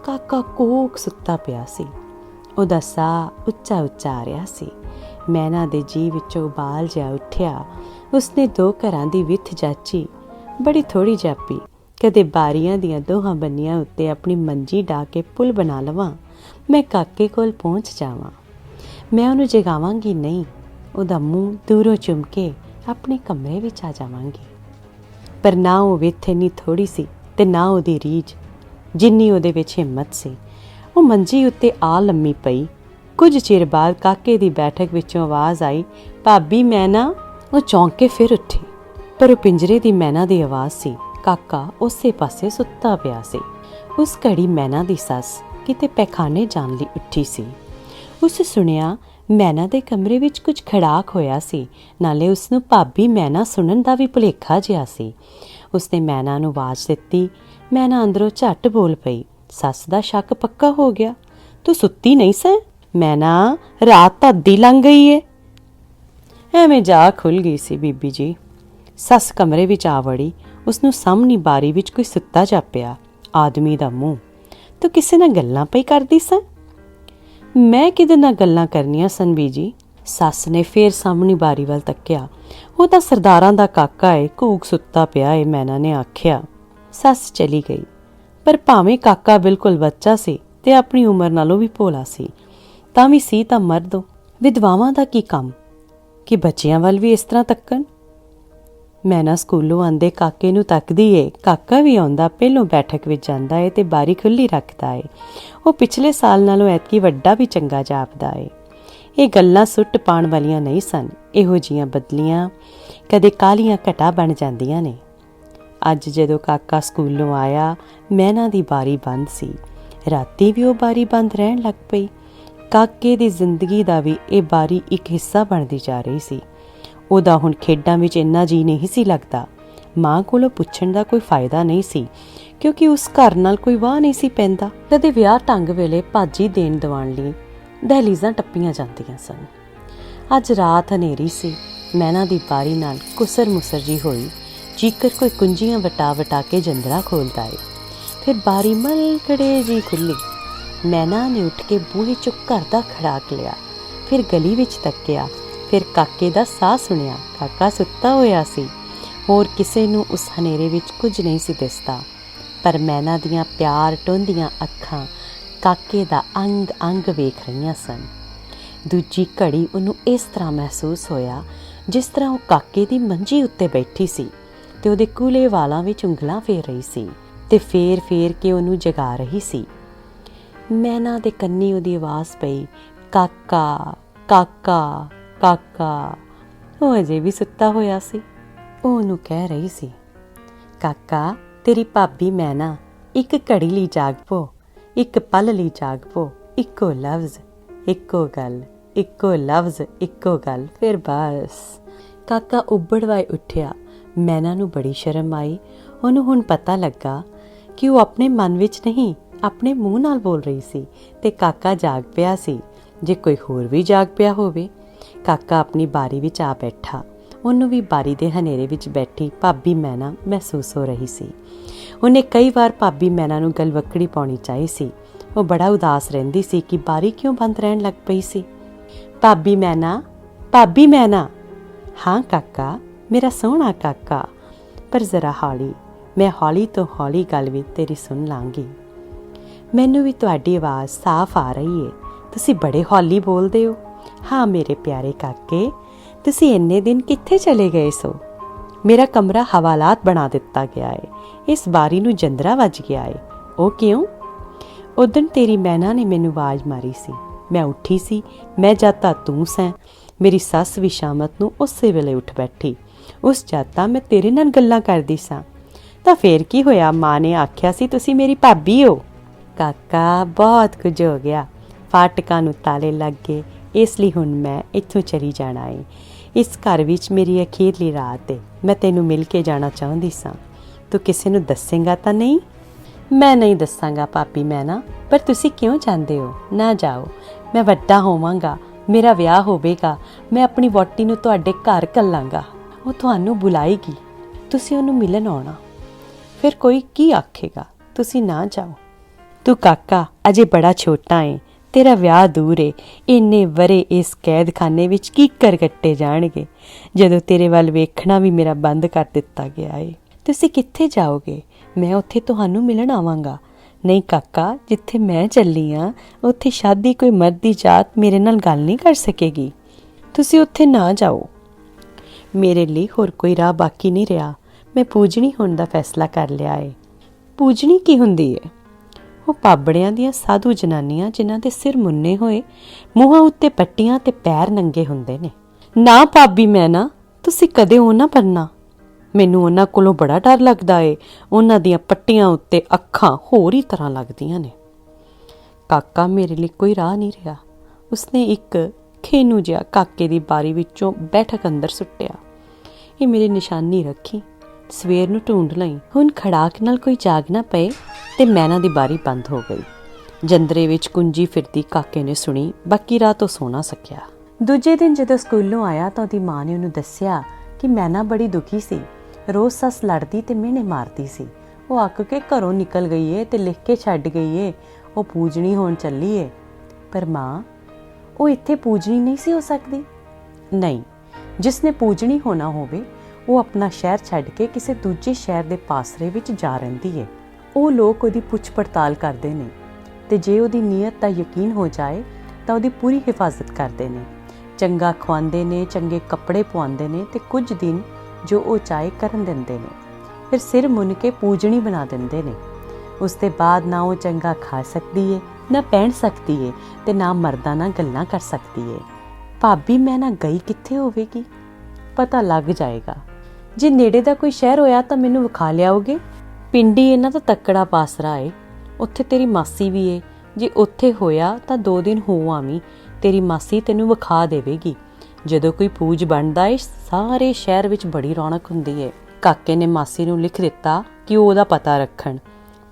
ਕਾਕਾ ਕੋਕ ਸੁੱਤਾ ਪਿਆ ਸੀ। ਉਹਦਾ ਸਾਹ ਉੱਚਾ ਉੱਚਾ ਆ ਰਿਹਾ ਸੀ। ਮੈਨਾ ਦੇ ਜੀਅ ਵਿੱਚੋਂ ਉਬਾਲ ਜਿਹਾ ਉੱਠਿਆ। ਉਸਨੇ 2 ਘਰਾਂ ਦੀ ਵਿੱਥ ਜਾਚੀ, ਬੜੀ ਥੋੜ੍ਹੀ ਜਾਪੀ। ਕਦੇ ਬਾਰੀਆਂ ਦੀਆਂ ਦੋਹਾਂ ਬੰਨੀਆਂ ਉੱਤੇ ਆਪਣੀ ਮੰਜੀ ਢਾ ਕੇ ਪੁਲ ਬਣਾ ਲਵਾਂ, ਮੈਂ ਕਾਕੇ ਕੋਲ ਪਹੁੰਚ ਜਾਵਾਂ। ਮੈਂ ਉਹਨੂੰ ਜਗਾਵਾਂਗੀ ਨਹੀਂ, ਉਹਦਾ ਮੂੰਹ ਦੂਰੋਂ ਚੁੰਮ ਕੇ ਆਪਣੇ ਕਮਰੇ ਵਿੱਚ ਆ ਜਾਵਾਂਗੀ। ਪਰ ਨਾ ਉਹ ਵਿੱਥ ਇੰਨੀ ਥੋੜ੍ਹੀ ਸੀ ਤੇ ਨਾ ਉਹਦੀ ਰੀਝ ਜਿੰਨੀ ਉਹਦੇ ਵਿੱਚ ਹਿੰਮਤ ਸੀ। ਉਹ ਮੰਜੀ ਉੱਤੇ ਆ ਲੰਮੀ ਪਈ। ਕੁਝ ਚਿਰ ਬਾਅਦ ਕਾਕੇ ਦੀ ਬੈਠਕ ਵਿੱਚੋਂ ਆਵਾਜ਼ ਆਈ, ਭਾਬੀ ਮੈਨਾ। ਉਹ ਚੌਂਕ ਕੇ ਫਿਰ ਉੱਠੀ, ਪਰ ਉਹ ਪਿੰਜਰੇ ਦੀ ਮੈਨਾ ਦੀ ਆਵਾਜ਼ ਸੀ। ਕਾਕਾ ਉਸੇ ਪਾਸੇ ਸੁੱਤਾ ਪਿਆ ਸੀ। ਉਸ ਘੜੀ ਮੈਨਾ ਦੀ ਸੱਸ ਕਿਤੇ ਪੈਖਾਨੇ ਜਾਣ ਲਈ ਉੱਠੀ ਸੀ। ਉਸ ਸੁਣਿਆ ਮੈਨਾ ਦੇ ਕਮਰੇ ਵਿੱਚ ਕੁਝ ਖੜਾਕ ਹੋਇਆ ਸੀ। ਨਾਲੇ ਉਸਨੂੰ ਭਾਬੀ ਮੈਨਾ ਸੁਣਨ ਦਾ ਵੀ ਭੁਲੇਖਾ ਜਿਹਾ ਸੀ। ਉਸਨੇ ਮੈਨਾ ਨੂੰ ਆਵਾਜ਼ ਦਿੱਤੀ। ਮੈਨਾ ਅੰਦਰੋਂ ਝੱਟ ਬੋਲ ਪਈ। ਸੱਸ ਦਾ ਸ਼ੱਕ ਪੱਕਾ ਹੋ ਗਿਆ। ਤੂੰ ਸੁੱਤੀ ਨਹੀਂ ਸੈਂ? ਮੈਨਾ, ਰਾਤ ਤਾਂ ਅੱਧੀ ਲੰਘ ਗਈ ਏ। ਐਵੇਂ ਜਾ ਖੁੱਲ੍ਹ ਗਈ ਸੀ ਬੀਬੀ ਜੀ। ਸੱਸ ਕਮਰੇ ਵਿੱਚ ਆ ਵੜੀ। ਉਸਨੂੰ ਸਾਹਮਣੀ ਬਾਰੀ ਵਿੱਚ ਕੋਈ ਸੁੱਤਾ ਜਾਪਿਆ ਆਦਮੀ ਦਾ ਮੂੰਹ। ਤੂੰ ਕਿਸੇ ਨਾਲ ਗੱਲਾਂ ਪਈ ਕਰਦੀ ਸਾਂ? ਮੈਂ ਕਿਹਦੇ ਨਾਲ ਗੱਲਾਂ ਕਰਨੀਆਂ ਸਨ ਬੀਜੀ? ਸੱਸ ਨੇ ਫੇਰ ਸਾਹਮਣੀ ਬਾਰੀ ਵੱਲ ਤੱਕਿਆ। ਉਹ ਤਾਂ ਸਰਦਾਰਾਂ ਦਾ ਕਾਕਾ ਏ, ਘੂਕ ਸੁੱਤਾ ਪਿਆ ਏ, ਮੈਨਾ ਨੇ ਆਖਿਆ। ਸੱਸ ਚਲੀ ਗਈ। ਪਰ ਭਾਵੇਂ ਕਾਕਾ ਬਿਲਕੁਲ ਬੱਚਾ ਸੀ ਤੇ ਆਪਣੀ ਉਮਰ ਨਾਲੋਂ ਵੀ ਭੋਲਾ ਸੀ, ਤਾਂ ਵੀ ਸੀ ਤਾਂ ਮਰਦ। ਵਿਧਵਾਵਾਂ ਦਾ ਕੀ ਕੰਮ ਕਿ ਬੱਚਿਆਂ ਵੱਲ ਵੀ ਇਸ ਤਰ੍ਹਾਂ ਤੱਕਣ। ਮੈਨਾ ਸਕੂਲੋਂ ਆਂਦੇ ਕਾਕੇ ਨੂੰ ਤੱਕਦੀ ਏ। ਕਾਕਾ ਵੀ ਆਉਂਦਾ, ਪਹਿਲੋਂ ਬੈਠਕ ਵਿੱਚ ਜਾਂਦਾ ਏ ਤੇ ਬਾਰੀ ਖੁੱਲ੍ਹੀ ਰੱਖਦਾ ਏ। ਉਹ ਪਿਛਲੇ ਸਾਲ ਨਾਲੋਂ ਐਤਕੀ ਵੱਡਾ ਵੀ ਚੰਗਾ ਜਾਪਦਾ ਏ। ਇਹ ਗੱਲਾਂ ਸੁੱਟ ਪਾਉਣ ਵਾਲੀਆਂ ਨਹੀਂ ਸਨ। ਇਹੋ ਜਿਹੀਆਂ ਬਦਲੀਆਂ ਕਦੇ ਕਾਲੀਆਂ ਘਟਾ ਬਣ ਜਾਂਦੀਆਂ ਨੇ। ਅੱਜ ਜਦੋਂ ਕਾਕਾ ਸਕੂਲੋਂ ਆਇਆ, ਮੈਨਾ ਦੀ ਬਾਰੀ ਬੰਦ ਸੀ। ਰਾਤੀ ਵੀ ਉਹ ਬਾਰੀ ਬੰਦ ਰਹਿਣ ਲੱਗ ਪਈ। ਕਾਕੇ ਦੀ ਜ਼ਿੰਦਗੀ ਦਾ ਵੀ ਇਹ ਬਾਰੀ ਇੱਕ ਹਿੱਸਾ ਬਣਦੀ ਜਾ ਰਹੀ ਸੀ। ਉਹਦਾ ਹੁਣ ਖੇਡਾਂ ਵਿੱਚ ਇੰਨਾ ਜੀਅ ਨਹੀਂ ਸੀ ਲੱਗਦਾ। ਮਾਂ ਕੋਲੋਂ ਪੁੱਛਣ ਦਾ ਕੋਈ ਫਾਇਦਾ ਨਹੀਂ ਸੀ, ਕਿਉਂਕਿ ਉਸ ਘਰ ਨਾਲ ਕੋਈ ਵਾਹ ਨਹੀਂ ਸੀ ਪੈਂਦਾ। ਕਦੇ ਵਿਆਹ ਢੰਗ ਵੇਲੇ ਭਾਜੀ ਦੇਣ ਦਿਵਾਉਣ ਲਈ ਦਹਲੀਜ਼ਾਂ ਟੱਪੀਆਂ ਜਾਂਦੀਆਂ ਸਨ। ਅੱਜ ਰਾਤ ਹਨੇਰੀ ਸੀ। ਮੈਨਾ ਦੀ ਬਾਰੀ ਨਾਲ ਕੁਸਰ ਮੁਸਰ ਜੀ ਹੋਈ, ਜੀਕਰ ਕੋਈ ਕੁੰਜੀਆਂ ਵਟਾ ਵਟਾ ਕੇ ਜੰਦਰਾ ਖੋਲ੍ਹਦਾ ਏ। ਫਿਰ ਬਾਰੀ ਮਲਕੜੇ ਜੀ ਖੁੱਲ੍ਹੀ। मैना ने उठ के बूहे चों घर दा खड़ाक लिया, फिर गली विच तक्किया, फिर काके दा साह सुनिया। काका सुत्ता होया सी, होर किसे नूं उस हनेरे विच कुਝ नहीं सी दिसदा, पर मैना दियां प्यार टोंदियां अखां काके दा अंग अंग वेख रहीआं सन। दूजी घड़ी ਉਹਨੂੰ ਇਸ ਤਰ੍ਹਾਂ ਮਹਿਸੂਸ ਹੋਇਆ ਜਿਸ ਤਰ੍ਹਾਂ ਉਹ ਕਾਕੇ ਦੀ ਮੰਜੀ ਉੱਤੇ ਬੈਠੀ ਸੀ ਤੇ ਉਹਦੇ ਕੂਲੇ ਵਾਲਾਂ ਵਿੱਚ ਉਂਗਲਾਂ ਫੇਰ ਰਹੀ ਸੀ ਤੇ ਫੇਰ ਕੇ ਉਹਨੂੰ ਜਗਾ ਰਹੀ ਸੀ। ਮੈਨਾ ਦੇ ਕੰਨੀ ਉਹਦੀ ਆਵਾਜ਼ ਪਈ, ਕਾਕਾ ਕਾਕਾ ਕਾਕਾ। ਉਹ ਅਜੇ ਵੀ ਸੁੱਤਾ ਹੋਇਆ ਸੀ। ਉਹ ਉਹਨੂੰ ਕਹਿ ਰਹੀ ਸੀ, ਕਾਕਾ ਤੇਰੀ ਭਾਬੀ ਮੈਨਾ ਇੱਕ ਘੜੀ ਲਈ ਜਾਗ ਪੋ, ਇੱਕ ਪਲ ਲਈ ਜਾਗ ਪੋ, ਇੱਕੋ ਲਫ਼ਜ਼ ਇੱਕੋ ਗੱਲ, ਇੱਕੋ ਲਫ਼ਜ਼ ਇੱਕੋ ਗੱਲ, ਫਿਰ ਬਸ। ਕਾਕਾ ਉੱਬੜਵਾਏ ਉੱਠਿਆ। ਮੈਨਾ ਨੂੰ ਬੜੀ ਸ਼ਰਮ ਆਈ। ਉਹਨੂੰ ਹੁਣ ਪਤਾ ਲੱਗਾ ਕਿ ਉਹ ਆਪਣੇ ਮਨ ਵਿੱਚ ਨਹੀਂ, ਆਪਣੇ ਮੂੰਹ ਨਾਲ ਬੋਲ ਰਹੀ ਸੀ ਤੇ ਕਾਕਾ ਜਾਗ ਪਿਆ ਸੀ। ਜੇ ਕੋਈ ਹੋਰ ਵੀ ਜਾਗ ਪਿਆ ਹੋਵੇ। ਕਾਕਾ ਆਪਣੀ ਬਾਰੀ ਵਿੱਚ ਆ ਬੈਠਾ। ਉਹਨੂੰ ਵੀ ਬਾਰੀ ਦੇ ਹਨੇਰੇ ਵਿੱਚ ਬੈਠੀ ਭਾਬੀ ਮੈਨਾ ਮਹਿਸੂਸ ਹੋ ਰਹੀ ਸੀ। ਉਹਨੇ ਕਈ ਵਾਰ ਭਾਬੀ ਮੈਨਾ ਨੂੰ ਗਲਵੱਕੜੀ ਪਾਉਣੀ ਚਾਹੀ ਸੀ। ਉਹ ਬੜਾ ਉਦਾਸ ਰਹਿੰਦੀ ਸੀ ਕਿ ਬਾਰੀ ਕਿਉਂ ਬੰਦ ਰਹਿਣ ਲੱਗ ਪਈ ਸੀ। ਭਾਬੀ ਮੈਨਾ, ਭਾਬੀ ਮੈਨਾ। ਹਾਂ ਕਾਕਾ, ਮੇਰਾ ਸੋਹਣਾ ਕਾਕਾ, ਪਰ ਜ਼ਰਾ ਹੌਲੀ। ਮੈਂ ਹੌਲੀ ਤੋਂ ਹੌਲੀ ਗੱਲ ਵੀ ਤੇਰੀ ਸੁਣ ਲਾਂਗੀ। ਮੈਨੂੰ ਵੀ ਤੁਹਾਡੀ ਆਵਾਜ਼ ਸਾਫ਼ ਆ ਰਹੀ ਹੈ। ਤੁਸੀਂ ਬੜੇ ਹੌਲੀ ਬੋਲਦੇ ਹੋ। ਹਾਂ ਮੇਰੇ ਪਿਆਰੇ ਕਾਕੇ, ਤੁਸੀਂ ਇੰਨੇ ਦਿਨ ਕਿੱਥੇ ਚਲੇ ਗਏ ਸੋ? ਮੇਰਾ ਕਮਰਾ ਹਵਾਲਾਤ ਬਣਾ ਦਿੱਤਾ ਗਿਆ ਹੈ। ਇਸ ਬਾਰੀ ਨੂੰ ਜੰਦਰਾ ਵੱਜ ਗਿਆ ਹੈ। ਉਹ ਕਿਉਂ? ਉਦਣ ਤੇਰੀ ਮੈਨਾ ਨੇ ਮੈਨੂੰ ਆਵਾਜ਼ ਮਾਰੀ ਸੀ। ਮੈਂ ਉੱਠੀ ਸੀ। ਮੈਂ ਜਦ ਤਾਂ ਤੂੰ ਸੈਂ। ਮੇਰੀ ਸੱਸ ਵੀ ਸ਼ਾਮਤ ਨੂੰ ਉਸੇ ਵੇਲੇ ਉੱਠ ਬੈਠੀ। ਉਸ ਜਦ ਤਾਂ ਮੈਂ ਤੇਰੇ ਨਾਲ ਗੱਲਾਂ ਕਰਦੀ ਸਾਂ। ਤਾਂ ਫੇਰ ਕੀ ਹੋਇਆ? ਮਾਂ ਨੇ ਆਖਿਆ ਸੀ ਤੁਸੀਂ ਮੇਰੀ ਭਾਬੀ ਹੋ। ਕਾਕਾ ਬਹੁਤ ਕੁਝ ਹੋ ਗਿਆ। ਫਾਟਕਾਂ ਨੂੰ ਤਾਲੇ ਲੱਗ ਗਏ, ਇਸ ਲਈ ਹੁਣ ਮੈਂ ਇੱਥੋਂ ਚਲੀ ਜਾਣਾ ਏ। ਇਸ ਘਰ ਵਿੱਚ ਮੇਰੀ ਅਖੀਰਲੀ ਰਾਤ ਏ। ਮੈਂ ਤੈਨੂੰ ਮਿਲ ਕੇ ਜਾਣਾ ਚਾਹੁੰਦੀ ਸਾਂ। ਤੂੰ ਕਿਸੇ ਨੂੰ ਦੱਸੇਂਗਾ ਤਾਂ ਨਹੀਂ? ਮੈਂ ਨਹੀਂ ਦੱਸਾਂਗਾ ਭਾਬੀ ਮੈਨਾ, ਪਰ ਤੁਸੀਂ ਕਿਉਂ ਜਾਂਦੇ ਹੋ? ਨਾ ਜਾਓ। ਮੈਂ ਵੱਡਾ ਹੋਵਾਂਗਾ, ਮੇਰਾ ਵਿਆਹ ਹੋਵੇਗਾ, ਮੈਂ ਆਪਣੀ ਵਹੁਟੀ ਨੂੰ ਤੁਹਾਡੇ ਘਰ ਘੱਲਾਂਗਾ। ਉਹ ਤੁਹਾਨੂੰ ਬੁਲਾਏਗੀ, ਤੁਸੀਂ ਉਹਨੂੰ ਮਿਲਣ ਆਉਣਾ। ਫਿਰ ਕੋਈ ਕੀ ਆਖੇਗਾ? ਤੁਸੀਂ ਨਾ ਜਾਓ। ਤੂੰ ਕਾਕਾ ਅਜੇ ਬੜਾ ਛੋਟਾ ਏ, ਤੇਰਾ ਵਿਆਹ ਦੂਰ ਏ। ਇੰਨੇ ਵਰੇ ਇਸ ਕੈਦਖਾਨੇ ਵਿੱਚ ਕੀ ਕਰ ਕੱਟੇ ਜਾਣਗੇ ਜਦੋਂ ਤੇਰੇ ਵੱਲ ਵੇਖਣਾ ਵੀ ਮੇਰਾ ਬੰਦ ਕਰ ਦਿੱਤਾ ਗਿਆ ਏ। ਤੁਸੀਂ ਕਿੱਥੇ ਜਾਓਗੇ? ਮੈਂ ਉੱਥੇ ਤੁਹਾਨੂੰ ਮਿਲਣ ਆਵਾਂਗਾ। ਨਹੀਂ ਕਾਕਾ, ਜਿੱਥੇ ਮੈਂ ਚੱਲੀ ਹਾਂ ਉੱਥੇ ਸ਼ਾਦੀ ਕੋਈ ਮਰਦ ਦੀ ਜਾਤ ਮੇਰੇ ਨਾਲ ਗੱਲ ਨਹੀਂ ਕਰ ਸਕੇਗੀ। ਤੁਸੀਂ ਉੱਥੇ ਨਾ ਜਾਓ। ਮੇਰੇ ਲਈ ਹੋਰ ਕੋਈ ਰਾਹ ਬਾਕੀ ਨਹੀਂ ਰਿਹਾ। ਮੈਂ ਪੂਜਣੀ ਹੋਣ ਦਾ ਫੈਸਲਾ ਕਰ ਲਿਆ ਏ। ਪੂਜਣੀ ਕੀ ਹੁੰਦੀ ਏ? ਉਹ ਪਾਬੜਿਆਂ ਦੀਆਂ ਸਾਧੂ ਜਨਾਨੀਆਂ ਜਿਨ੍ਹਾਂ ਦੇ ਸਿਰ ਮੁੰਨੇ ਹੋਏ, ਮੂੰਹਾਂ ਉੱਤੇ ਪੱਟੀਆਂ ਤੇ ਪੈਰ ਨੰਗੇ ਹੁੰਦੇ ਨੇ। ਨਾ ਭਾਬੀ ਮੈਨਾ, ਤੁਸੀਂ ਕਦੇ ਉਹ ਨਾ ਬਣਨਾ। ਮੈਨੂੰ ਉਹਨਾਂ ਕੋਲੋਂ ਬੜਾ ਡਰ ਲੱਗਦਾ ਏ। ਉਹਨਾਂ ਦੀਆਂ ਪੱਟੀਆਂ ਉੱਤੇ ਅੱਖਾਂ ਹੋਰ ਹੀ ਤਰ੍ਹਾਂ ਲੱਗਦੀਆਂ ਨੇ। ਕਾਕਾ ਮੇਰੇ ਲਈ ਕੋਈ ਰਾਹ ਨਹੀਂ ਰਿਹਾ। ਉਸਨੇ ਇੱਕ ਖੇਨੂ ਜਿਹਾ ਕਾਕੇ ਦੀ ਬਾਰੀ ਵਿੱਚੋਂ ਬੈਠਕ ਅੰਦਰ ਸੁੱਟਿਆ। ਇਹ ਮੇਰੀ ਨਿਸ਼ਾਨੀ ਰੱਖੀ, ਸਵੇਰ ਨੂੰ ਢੂੰਡ ਲਈ। ਹੁਣ ਖੜਾਕ ਨਾਲ ਕੋਈ ਜਾਗ ਨਾ ਪਏ। ਤੇ ਮੈਨਾ ਦੀ ਬਾਰੀ ਬੰਦ ਹੋ ਗਈ। ਜੰਦਰੇ ਵਿੱਚ ਕੁੰਜੀ ਫਿਰਦੀ ਕਾਕੇ ਨੇ ਸੁਣੀ, ਬਾਕੀ ਰਾਤ ਤੋਂ ਸੋ ਨਾ ਸਕਿਆ। ਦੂਜੇ ਦਿਨ ਜਦੋਂ ਸਕੂਲੋਂ ਆਇਆ ਤਾਂ ਉਹਦੀ ਮਾਂ ਨੇ ਉਹਨੂੰ ਦੱਸਿਆ ਕਿ ਮੈਨਾ ਬੜੀ ਦੁਖੀ ਸੀ। ਰੋਜ਼ ਸੱਸ ਲੜਦੀ ਤੇ ਮਿਹਣੇ ਮਾਰਦੀ ਸੀ। ਉਹ ਅੱਕ ਕੇ ਘਰੋਂ ਨਿਕਲ ਗਈ ਏ ਤੇ ਲਿਖ ਕੇ ਛੱਡ ਗਈ ਏ ਉਹ ਪੂਜਣੀ ਹੋਣ ਚੱਲੀ ਏ। ਪਰ ਮਾਂ, ਉਹ ਇੱਥੇ ਪੂਜਣੀ ਨਹੀਂ ਸੀ ਹੋ ਸਕਦੀ। ਨਹੀਂ, ਜਿਸਨੇ ਪੂਜਣੀ ਹੋਣਾ ਹੋਵੇ ਉਹ ਆਪਣਾ ਸ਼ਹਿਰ ਛੱਡ ਕੇ ਕਿਸੇ ਦੂਜੇ ਸ਼ਹਿਰ ਦੇ ਪਾਸਰੇ ਵਿੱਚ ਜਾ ਰਹਿੰਦੀ ਏ। ਉਹ ਲੋਕ ਉਹਦੀ ਪੁੱਛ ਪੜਤਾਲ ਕਰਦੇ ਨੇ ਤੇ ਜੇ ਉਹਦੀ ਨੀਅਤ ਦਾ ਯਕੀਨ ਹੋ ਜਾਏ ਤਾਂ ਉਹਦੀ ਪੂਰੀ ਹਿਫਾਜ਼ਤ ਕਰਦੇ ਨੇ। ਚੰਗਾ ਖਵਾਉਂਦੇ ਨੇ, ਚੰਗੇ ਕੱਪੜੇ ਪਵਾਉਂਦੇ ਨੇ ਤੇ ਕੁਝ ਦਿਨ ਜੋ ਉਹ ਚਾਹੇ ਕਰਨ ਦਿੰਦੇ ਨੇ। ਫਿਰ ਸਿਰ ਮੁੰਨ ਕੇ ਪੂਜਣੀ ਬਣਾ ਦਿੰਦੇ ਨੇ। ਉਸ ਦੇ ਬਾਅਦ ਨਾ ਉਹ ਚੰਗਾ ਖਾ ਸਕਦੀ ਏ, ਨਾ ਪਹਿਨ ਸਕਦੀ ਏ ਤੇ ਨਾ ਮਰਦਾਂ ਨਾਲ ਗੱਲਾਂ ਕਰ ਸਕਦੀ ਏ। ਭਾਬੀ ਮੈਂ ਨਾ ਗਈ ਕਿੱਥੇ ਹੋਵੇਗੀ? ਪਤਾ ਲੱਗ ਜਾਏਗਾ। ਜੇ ਨੇੜੇ ਦਾ ਕੋਈ ਸ਼ਹਿਰ ਹੋਇਆ ਤਾਂ ਮੈਨੂੰ ਵਿਖਾ ਲਿਆਓਗੇ। ਪਿੰਡੀ ਇਹਨਾਂ ਦਾ ਤੱਕੜਾ ਪਾਸਰਾ ਏ। ਉੱਥੇ ਤੇਰੀ ਮਾਸੀ ਵੀ ਏ। ਜੇ ਉੱਥੇ ਹੋਇਆ ਤਾਂ 2 ਦਿਨ ਹੋ ਆਵੀਂ। ਤੇਰੀ ਮਾਸੀ ਤੈਨੂੰ ਵਿਖਾ ਦੇਵੇਗੀ। ਜਦੋਂ ਕੋਈ ਪੂਜ ਬਣਦਾ ਏ ਸਾਰੇ ਸ਼ਹਿਰ ਵਿੱਚ ਬੜੀ ਰੌਣਕ ਹੁੰਦੀ ਏ। ਕਾਕੇ ਨੇ ਮਾਸੀ ਨੂੰ ਲਿਖ ਦਿੱਤਾ ਕਿ ਉਹ ਉਹਦਾ ਪਤਾ ਰੱਖਣ।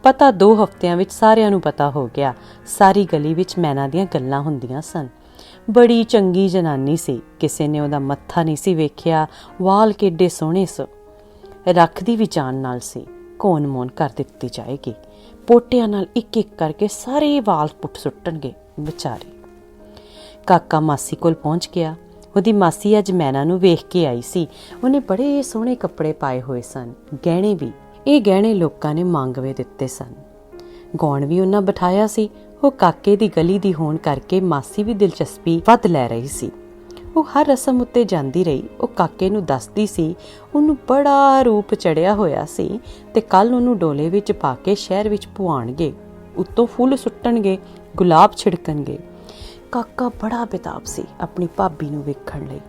ਪਤਾ 2 ਹਫ਼ਤਿਆਂ ਵਿੱਚ ਸਾਰਿਆਂ ਨੂੰ ਪਤਾ ਹੋ ਗਿਆ। ਸਾਰੀ ਗਲੀ ਵਿੱਚ ਮੈਨਾ ਦੀਆਂ ਗੱਲਾਂ ਹੁੰਦੀਆਂ ਸਨ। ਬੜੀ ਚੰਗੀ ਜਨਾਨੀ ਸੀ। ਕਿਸੇ ਨੇ ਉਹਦਾ ਮੱਥਾ ਨਹੀਂ ਸੀ ਵੇਖਿਆ। ਵਾਲ ਕਿੱਡੇ ਸੋਹਣੇ ਸੀ। ਰੱਖਦੀ ਵੀ ਜਾਨ ਨਾਲ ਸੀ। ਕੌਣ ਮੌਨ ਕਰ ਦਿੱਤੀ ਜਾਏਗੀ। ਪੋਟਿਆਂ ਨਾਲ ਇੱਕ ਕਰਕੇ ਸਾਰੇ ਵਾਲ ਪੁੱਟ ਸੁੱਟਣਗੇ ਵਿਚਾਰੇ। ਕਾਕਾ ਮਾਸੀ ਕੋਲ ਪਹੁੰਚ ਗਿਆ। ਉਹਦੀ ਮਾਸੀ ਅੱਜ ਮੈਨਾ ਨੂੰ ਵੇਖ ਕੇ ਆਈ ਸੀ। ਉਹਨੇ ਬੜੇ ਸੋਹਣੇ ਕੱਪੜੇ ਪਾਏ ਹੋਏ ਸਨ, ਗਹਿਣੇ ਵੀ। ਇਹ ਗਹਿਣੇ ਲੋਕਾਂ ਨੇ ਮੰਗਵੇ ਦਿੱਤੇ ਸਨ। ਗਾਉਣ ਵੀ ਉਹਨਾਂ ਬਿਠਾਇਆ ਸੀ। ਉਹ ਕਾਕੇ ਦੀ ਗਲੀ ਦੀ ਹੋਣ ਕਰਕੇ ਮਾਸੀ ਵੀ ਦਿਲਚਸਪੀ ਵੱਧ ਲੈ ਰਹੀ ਸੀ। ਉਹ ਹਰ ਰਸਮ ਉੱਤੇ ਜਾਂਦੀ ਰਹੀ। ਉਹ ਕਾਕੇ ਨੂੰ ਦੱਸਦੀ ਸੀ ਉਹਨੂੰ ਬੜਾ ਰੂਪ ਚੜਿਆ ਹੋਇਆ ਸੀ ਤੇ ਕੱਲ ਉਹਨੂੰ ਡੋਲੇ ਵਿੱਚ ਪਾ ਕੇ ਸ਼ਹਿਰ ਵਿੱਚ ਪੁਆਣਗੇ, ਉੱਤੋਂ ਫੁੱਲ ਸੁੱਟਣਗੇ, ਗੁਲਾਬ ਛਿੜਕਣਗੇ। ਕਾਕਾ ਬੜਾ ਬੇਤਾਬ ਸੀ ਆਪਣੀ ਭਾਬੀ ਨੂੰ ਵੇਖਣ ਲਈ।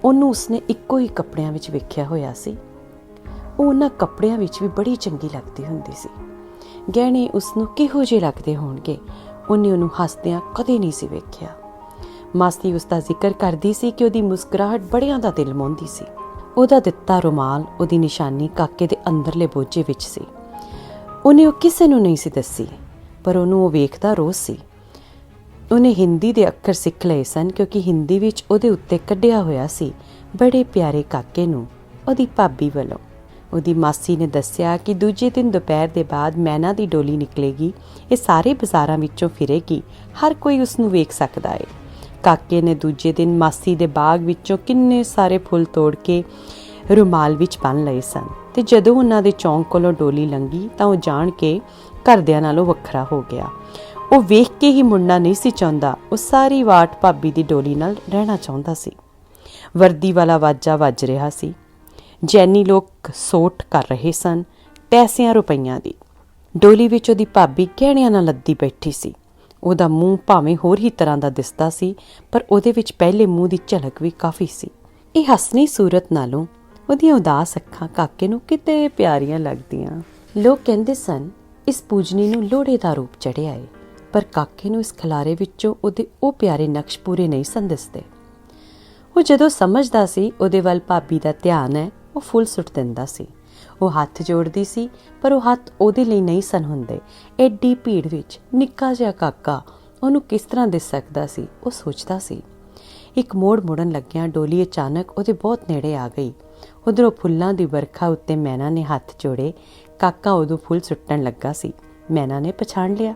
ਉਹਨੂੰ ਉਸਨੇ ਇੱਕੋ ਹੀ ਕੱਪੜਿਆਂ ਵਿੱਚ ਵੇਖਿਆ ਹੋਇਆ ਸੀ। ਉਹ ਉਹਨਾਂ ਕੱਪੜਿਆਂ ਵਿੱਚ ਵੀ ਬੜੀ ਚੰਗੀ ਲੱਗਦੀ ਹੁੰਦੀ ਸੀ। ਗਹਿਣੇ ਉਸਨੂੰ ਕਿਹੋ ਜਿਹੇ ਲੱਗਦੇ ਹੋਣਗੇ, ਉਹਨੇ ਉਹਨੂੰ ਹੱਸਦਿਆਂ ਕਦੇ ਨਹੀਂ ਸੀ ਵੇਖਿਆ। ਮਾਸੀ ਉਸਦਾ ਜ਼ਿਕਰ ਕਰਦੀ ਸੀ ਕਿ ਉਹਦੀ ਮੁਸਕਰਾਹਟ ਬੜਿਆਂ ਦਾ ਦਿਲ ਮੋਹੰਦੀ ਸੀ। ਉਹਦਾ ਦਿੱਤਾ ਰੁਮਾਲ, ਉਹਦੀ ਨਿਸ਼ਾਨੀ ਕਾਕੇ ਦੇ ਅੰਦਰਲੇ ਬੋਝੇ ਵਿੱਚ ਸੀ। ਉਹਨੇ ਉਹ ਕਿਸੇ ਨੂੰ ਨਹੀਂ ਸੀ ਦੱਸੀ, ਪਰ ਉਹਨੂੰ ਉਹ ਵੇਖਦਾ ਰੋਜ਼ ਸੀ। ਉਹਨੇ ਹਿੰਦੀ ਦੇ ਅੱਖਰ ਸਿੱਖ ਲਏ ਸਨ ਕਿਉਂਕਿ ਹਿੰਦੀ ਵਿੱਚ ਉਹਦੇ ਉੱਤੇ ਕੱਢਿਆ ਹੋਇਆ ਸੀ ਬੜੇ ਪਿਆਰੇ ਕਾਕੇ ਨੂੰ ਉਹਦੀ ਭਾਬੀ ਵੱਲੋਂ। ਉਹਦੀ ਮਾਸੀ ਨੇ ਦੱਸਿਆ ਕਿ ਦੂਜੇ ਦਿਨ ਦੁਪਹਿਰ ਦੇ ਬਾਅਦ ਮੈਨਾ ਦੀ ਡੋਲੀ ਨਿਕਲੇਗੀ। ਇਹ ਸਾਰੇ ਬਾਜ਼ਾਰਾਂ ਵਿੱਚੋਂ ਫਿਰੇਗੀ, ਹਰ ਕੋਈ ਉਸਨੂੰ ਵੇਖ ਸਕਦਾ ਹੈ। ਕਾਕੇ ਨੇ ਦੂਜੇ ਦਿਨ ਮਾਸੀ ਦੇ ਬਾਗ ਵਿੱਚੋਂ ਕਿੰਨੇ ਸਾਰੇ ਫੁੱਲ ਤੋੜ ਕੇ ਰੁਮਾਲ ਵਿੱਚ ਬੰਨ੍ਹ ਲਏ ਸਨ ਤੇ ਜਦੋਂ ਉਹਨਾਂ ਦੇ ਚੌਂਕ ਕੋਲੋਂ ਡੋਲੀ ਲੰਘੀ ਤਾਂ ਉਹ ਜਾਣ ਕੇ ਘਰਦਿਆਂ ਨਾਲੋਂ ਵੱਖਰਾ ਹੋ ਗਿਆ। ਉਹ ਵੇਖ ਕੇ ਹੀ ਮੁੜਨਾ ਨਹੀਂ ਸੀ ਚਾਹੁੰਦਾ। ਉਹ ਸਾਰੀ ਵਾਟ ਭਾਬੀ ਦੀ ਡੋਲੀ ਨਾਲ ਰਹਿਣਾ ਚਾਹੁੰਦਾ ਸੀ। ਵਰਦੀ ਵਾਲਾ ਵਾਜਾ ਵੱਜ ਰਿਹਾ ਸੀ। ਜੈਨੀ ਲੋਕ ਸੋਟ ਕਰ ਰਹੇ ਸਨ ਪੈਸਿਆਂ ਰੁਪਈਆਂ ਦੀ। ਡੋਲੀ ਵਿੱਚ ਉਹਦੀ ਭਾਬੀ ਗਹਿਣਿਆਂ ਨਾਲ ਲੱਦੀ ਬੈਠੀ ਸੀ। ਉਹਦਾ ਮੂੰਹ ਭਾਵੇਂ ਹੋਰ ਹੀ ਤਰ੍ਹਾਂ ਦਾ ਦਿਸਦਾ ਸੀ, ਪਰ ਉਹਦੇ ਵਿੱਚ ਪਹਿਲੇ ਮੂੰਹ ਦੀ ਝਲਕ ਵੀ ਕਾਫੀ ਸੀ। ਇਹ ਹਸਨੀ ਸੂਰਤ ਨਾਲੋਂ ਉਹਦੀਆਂ ਉਦਾਸ ਅੱਖਾਂ ਕਾਕੇ ਨੂੰ ਕਿਤੇ ਪਿਆਰੀਆਂ ਲੱਗਦੀਆਂ। ਲੋਕ ਕਹਿੰਦੇ ਸਨ ਇਸ ਪੂਜਨੀ ਨੂੰ ਲੋੜੇ ਦਾ ਰੂਪ ਚੜਿਆ ਏ, ਪਰ ਕਾਕੇ ਨੂੰ ਇਸ ਖਿਲਾਰੇ ਵਿੱਚੋਂ ਉਹਦੇ ਉਹ ਪਿਆਰੇ ਨਕਸ਼ ਪੂਰੇ ਨਹੀਂ ਸਨ ਦਿਸਦੇ। ਉਹ ਜਦੋਂ ਸਮਝਦਾ ਸੀ ਉਹਦੇ ਵੱਲ ਭਾਬੀ ਦਾ ਧਿਆਨ ਹੈ, ਉਹ ਫੁੱਲ ਸੁੱਟ ਦਿੰਦਾ ਸੀ। ਉਹ ਹੱਥ ਜੋੜਦੀ ਸੀ, ਪਰ ਉਹ ਹੱਥ ਉਹਦੇ ਲਈ ਨਹੀਂ ਸਨ ਹੁੰਦੇ। ਐਡੀ ਭੀੜ ਵਿੱਚ ਨਿੱਕਾ ਜਿਹਾ ਕਾਕਾ ਉਹਨੂੰ ਕਿਸ ਤਰ੍ਹਾਂ ਦਿਸ ਸਕਦਾ ਸੀ, ਉਹ ਸੋਚਦਾ ਸੀ। ਇੱਕ ਮੋੜ ਮੁੜਨ ਲੱਗਿਆਂ ਡੋਲੀ ਅਚਾਨਕ ਉਹਦੇ ਬਹੁਤ ਨੇੜੇ ਆ ਗਈ। ਉਧਰੋਂ ਫੁੱਲਾਂ ਦੀ ਵਰਖਾ ਉੱਤੇ ਮੈਨਾ ਨੇ ਹੱਥ ਜੋੜੇ। ਕਾਕਾ ਉਦੋਂ ਫੁੱਲ ਸੁੱਟਣ ਲੱਗਾ ਸੀ। ਮੈਨਾ ਨੇ ਪਛਾਣ ਲਿਆ।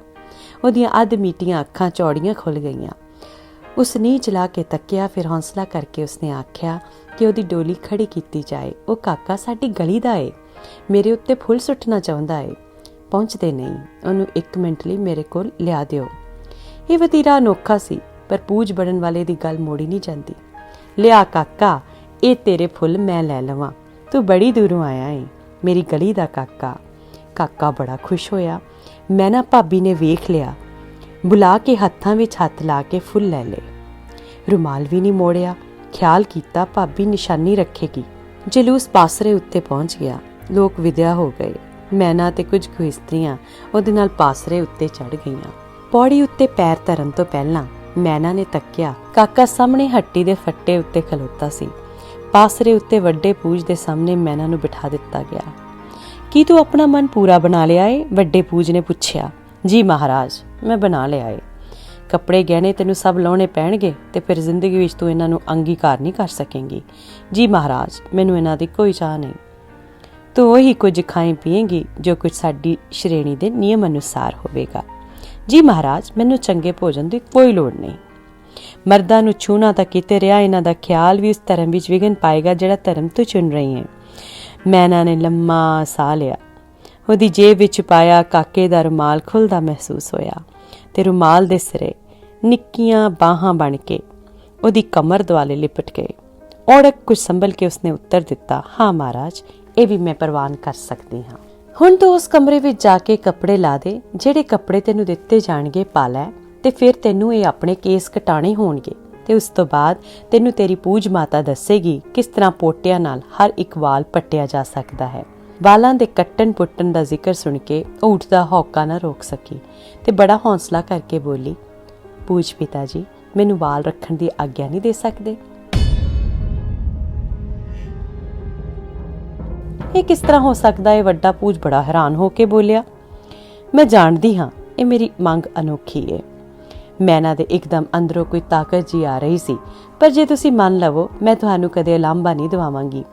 ਉਹਦੀਆਂ ਅੱਧ ਮੀਟੀਆਂ ਅੱਖਾਂ ਚੌੜੀਆਂ ਖੁੱਲ੍ਹ ਗਈਆਂ। ਉਸ ਨੇ ਚਲਾ ਕੇ ਤੱਕਿਆ, ਫਿਰ ਹੌਸਲਾ ਕਰਕੇ ਉਸਨੇ ਆਖਿਆ ਕਿ ਉਹਦੀ ਡੋਲੀ ਖੜੀ ਕੀਤੀ ਜਾਏ। ਉਹ ਕਾਕਾ ਸਾਡੀ ਗਲੀ ਦਾ ਏ, ਮੇਰੇ ਉੱਤੇ ਫੁੱਲ ਸੁੱਟਣਾ ਚਾਹੁੰਦਾ ਏ। ਪਹੁੰਚਦੇ ਨਹੀਂ, ਉਹਨੂੰ 1 ਮਿੰਟ ਲਈ ਮੇਰੇ ਕੋਲ ਲਿਆ ਦਿਓ। ਇਹ ਵਤੀਰਾ ਅਨੋਖਾ ਸੀ, ਪਰ ਪੂਜ ਬਣਨ ਵਾਲੇ ਦੀ ਗੱਲ ਮੋੜੀ ਨਹੀਂ ਜਾਂਦੀ। ਲਿਆ ਕਾਕਾ, ਇਹ ਤੇਰੇ ਫੁੱਲ ਮੈਂ ਲੈ ਲਵਾਂ, ਤੂੰ ਬੜੀ ਦੂਰੋਂ ਆਇਆ ਏ, ਮੇਰੀ ਗਲੀ ਦਾ ਕਾਕਾ। ਕਾਕਾ ਬੜਾ ਖੁਸ਼ ਹੋਇਆ। ਮੈਂ ਨਾ ਭਾਬੀ ਨੇ ਵੇਖ ਲਿਆ, ਬੁਲਾ ਕੇ ਹੱਥਾਂ ਵਿੱਚ ਹੱਥ ਲਾ ਕੇ ਫੁੱਲ ਲੈ ਲਏ। ਰੁਮਾਲ ਵੀ ਨਹੀਂ ਮੋੜਿਆ। ਖਿਆਲ ਕੀਤਾ ਭਾਬੀ ਨਿਸ਼ਾਨੀ ਰੱਖੇਗੀ। ਜਲੂਸ ਪਾਸਰੇ ਉੱਤੇ ਪਹੁੰਚ ਗਿਆ। ਲੋਕ ਵਿਦਿਆ ਹੋ ਗਏ। ਮੈਨਾ ਤੇ ਕੁਝ ਕੁ ਇਸਤਰੀਆਂ ਉਹਦੇ ਨਾਲ ਪਾਸਰੇ ਉੱਤੇ ਚੜ੍ਹ ਗਈਆਂ। ਪੌੜੀ ਉੱਤੇ ਪੈਰ ਧਰਨ ਤੋਂ ਪਹਿਲਾਂ ਮੈਨਾ ਨੇ ਤੱਕਿਆ। ਕਾਕਾ ਸਾਹਮਣੇ ਹੱਟੀ ਦੇ ਫੱਟੇ ਉੱਤੇ ਖਲੋਤਾ ਸੀ। ਪਾਸਰੇ ਉੱਤੇ ਵੱਡੇ ਪੂਜ ਦੇ ਸਾਹਮਣੇ ਮੈਨਾ ਨੂੰ ਬਿਠਾ ਦਿੱਤਾ ਗਿਆ। ਕੀ ਤੂੰ ਆਪਣਾ ਮਨ ਪੂਰਾ ਬਣਾ ਲਿਆ ਏ? ਵੱਡੇ ਪੂਜ ਨੇ ਪੁੱਛਿਆ। ਜੀ ਮਹਾਰਾਜ, ਮੈਂ ਬਣਾ ਲਿਆ ਏ। ਕੱਪੜੇ ਗਹਿਣੇ ਤੈਨੂੰ ਸਭ ਲਾਉਣੇ ਪੈਣਗੇ ਤੇ ਫਿਰ ਜ਼ਿੰਦਗੀ ਵਿੱਚ ਤੂੰ ਇਹਨਾਂ ਨੂੰ ਅੰਗੀਕਾਰ ਨਹੀਂ ਕਰ ਸਕੇਂਗੀ। ਜੀ ਮਹਾਰਾਜ, ਮੈਨੂੰ ਇਹਨਾਂ ਦੀ ਕੋਈ ਚਾਹ ਨਹੀਂ। ਤੂੰ ਉਹੀ ਕੁਝ ਖਾਏ ਪੀਏਂਗੀ ਜੋ ਕੁਝ ਸਾਡੀ ਸ਼੍ਰੇਣੀ ਦੇ ਨਿਯਮ ਅਨੁਸਾਰ ਹੋਵੇਗਾ। ਜੀ ਮਹਾਰਾਜ, ਮੈਨੂੰ ਚੰਗੇ ਭੋਜਨ ਦੀ ਕੋਈ ਲੋੜ ਨਹੀਂ। ਮਰਦਾਂ ਨੂੰ ਛੂਣਾ ਤਾਂ ਕਿਤੇ ਰਿਹਾ, ਇਹਨਾਂ ਦਾ ਖਿਆਲ ਵੀ ਉਸ ਧਰਮ ਵਿੱਚ ਵਿਘਨ ਪਾਏਗਾ ਜਿਹੜਾ ਧਰਮ ਤੂੰ ਚੁਣ ਰਹੀ ਹੈ। ਮੈਨਾ ਨੇ ਲੰਮਾ ਸਾਹ ਲਿਆ। ਉਹਦੀ ਜੇਬ ਵਿੱਚ ਪਾਇਆ ਕਾਕੇ ਦਾ ਰੁਮਾਲ ਖੁੱਲ੍ਹਦਾ ਮਹਿਸੂਸ ਹੋਇਆ ਤੇ ਰੁਮਾਲ ਦੇ ਸਿਰੇ ਨਿੱਕੀਆਂ ਬਾਹਾਂ ਬਣ ਕੇ ਉਹਦੀ ਕਮਰ ਦੁਆਲੇ ਲਿਪਟ ਗਏ। ਔੜਕ ਕੁਝ ਸੰਭਲ ਕੇ ਉਸਨੇ ਉੱਤਰ ਦਿੱਤਾ, ਹਾਂ ਮਹਾਰਾਜ, ਇਹ ਵੀ ਮੈਂ ਪ੍ਰਵਾਨ ਕਰ ਸਕਦੀ ਹਾਂ। ਹੁਣ ਤੂੰ ਉਸ ਕਮਰੇ ਵਿੱਚ ਜਾ ਕੇ ਕੱਪੜੇ ਲਾ ਦੇ। ਜਿਹੜੇ ਕੱਪੜੇ ਤੈਨੂੰ ਦਿੱਤੇ ਜਾਣਗੇ ਪਾ ਲੈ ਤੇ ਫਿਰ ਤੈਨੂੰ ਇਹ ਆਪਣੇ ਕੇਸ ਕਟਾਣੇ ਹੋਣਗੇ ਤੇ ਉਸ ਤੋਂ ਬਾਅਦ ਤੈਨੂੰ ਤੇਰੀ ਪੂਜ ਮਾਤਾ ਦੱਸੇਗੀ ਕਿਸ ਤਰ੍ਹਾਂ ਪੋਟਿਆਂ ਨਾਲ ਹਰ ਇੱਕ ਵਾਲ ਪੱਟਿਆ ਜਾ ਸਕਦਾ ਹੈ। ਵਾਲਾਂ ਦੇ ਕੱਟਣ ਪੁੱਟਣ ਦਾ ਜ਼ਿਕਰ ਸੁਣ ਕੇ ਉਹ ਉੱਠਦਾ ਹੌਕਾ ਨਾ ਰੋਕ ਸਕੀ ਤੇ ਬੜਾ ਹੌਸਲਾ ਕਰਕੇ ਬੋਲੀ, ਪੂਜ ਪਿਤਾ ਜੀ, ਮੈਨੂੰ ਵਾਲ ਰੱਖਣ ਦੀ ਆਗਿਆ ਨਹੀਂ ਦੇ ਸਕਦੇ? ਇਹ ਕਿਸ ਤਰ੍ਹਾਂ ਹੋ ਸਕਦਾ ਹੈ? ਵੱਡਾ ਪੂਜ ਬੜਾ ਹੈਰਾਨ ਹੋ ਕੇ ਬੋਲਿਆ, ਮੈਂ ਜਾਣਦੀ ਹਾਂ ਇਹ ਮੇਰੀ ਮੰਗ ਅਨੋਖੀ ਹੈ। ਮੈਨਾ ਦੇ ਇੱਕਦਮ ਅੰਦਰੋਂ ਕੋਈ ਤਾਕਤ ਜੀ ਆ ਰਹੀ ਸੀ, ਪਰ ਜੇ ਤੁਸੀਂ ਮੰਨ ਲਵੋ ਮੈਂ ਤੁਹਾਨੂੰ ਕਦੇ ਉਲਾਂਭਾ ਨਹੀਂ ਦਵਾਵਾਂਗੀ।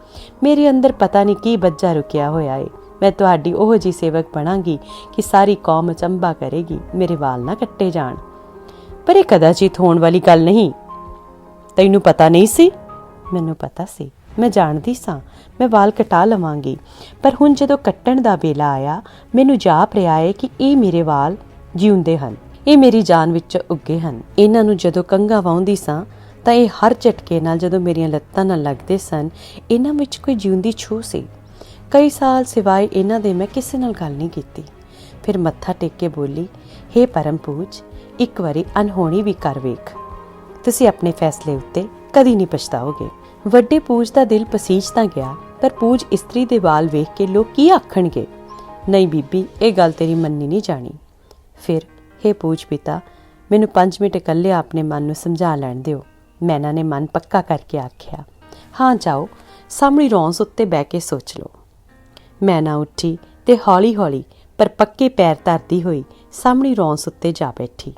ਮੇਰੇ ਅੰਦਰ ਪਤਾ ਨਹੀਂ ਕੀ ਬੱਜਾ ਰੁਕਿਆ ਹੋਇਆ ਏ। मैं तुहाडी ओह जी सेवक बनांगी कि सारी कौम अचंभा करेगी मेरे वाल ना कट्टे जाण। पर यह कदाचित होण वाली गल नहीं। तैनूं पता नहीं सी? मैनूं पता सी, मैं जाणदी सां मैं वाल कटा लवांगी, पर हुण जदों कट्टण दा वेला आया मैनूं जाप रिहा है कि ये मेरे वाल जिउंदे हन, ये मेरी जान विच उगे हन। इन्हां नूं जदों कंघा वाउंदी सां ਤਾਂ ਇਹ हर झटके नाल ਜਦੋਂ ਮੇਰੀਆਂ ਲੱਤਾਂ ਨਾਲ ਲੱਗਦੇ ਸਨ ਇਹਨਾਂ ਵਿੱਚ ਕੋਈ ਜਿਉਂਦੀ ਛੂਹ ਸੀ। ਕਈ ਸਾਲ ਸਿਵਾਏ ਇਹਨਾਂ ਦੇ ਮੈਂ ਕਿਸੇ ਨਾਲ ਗੱਲ ਨਹੀਂ ਕੀਤੀ। ਫਿਰ ਮੱਥਾ ਟੇਕ ਕੇ ਬੋਲੀ, ਹੇ ਪਰਮ ਪੂਜ, ਇੱਕ ਵਾਰੀ ਅਨਹੋਣੀ ਵੀ ਕਰ ਵੇਖ, ਤੁਸੀਂ ਆਪਣੇ ਫੈਸਲੇ ਉੱਤੇ ਕਦੀ ਨਹੀਂ ਪਛਤਾਓਗੇ। ਵੱਡੇ ਪੂਜ ਦਾ ਦਿਲ ਪਸੀਜ ਤਾਂ ਗਿਆ, ਪਰ ਪੂਜ ਇਸਤਰੀ ਦੇ ਵਾਲ ਵੇਖ ਕੇ ਲੋਕ ਕੀ ਆਖਣਗੇ। ਨਹੀਂ ਬੀਬੀ, ਇਹ ਗੱਲ ਤੇਰੀ ਮੰਨੀ ਨਹੀਂ ਜਾਣੀ। ਫਿਰ ਹੇ ਪੂਜ ਪਿਤਾ, ਮੈਨੂੰ 5 ਮਿੰਟ ਇਕੱਲੇ ਆਪਣੇ ਮਨ ਨੂੰ ਸਮਝਾ ਲੈਣ ਦਿਓ। मैना ने मन पक्का करके आख्या, हाँ जाओ, सामने रौंस उत्ते बह के सोच लो। मैना उठी ते हौली हौली पर पक्के पैर धरती हुई सामने रौंस उत्ते जा बैठी।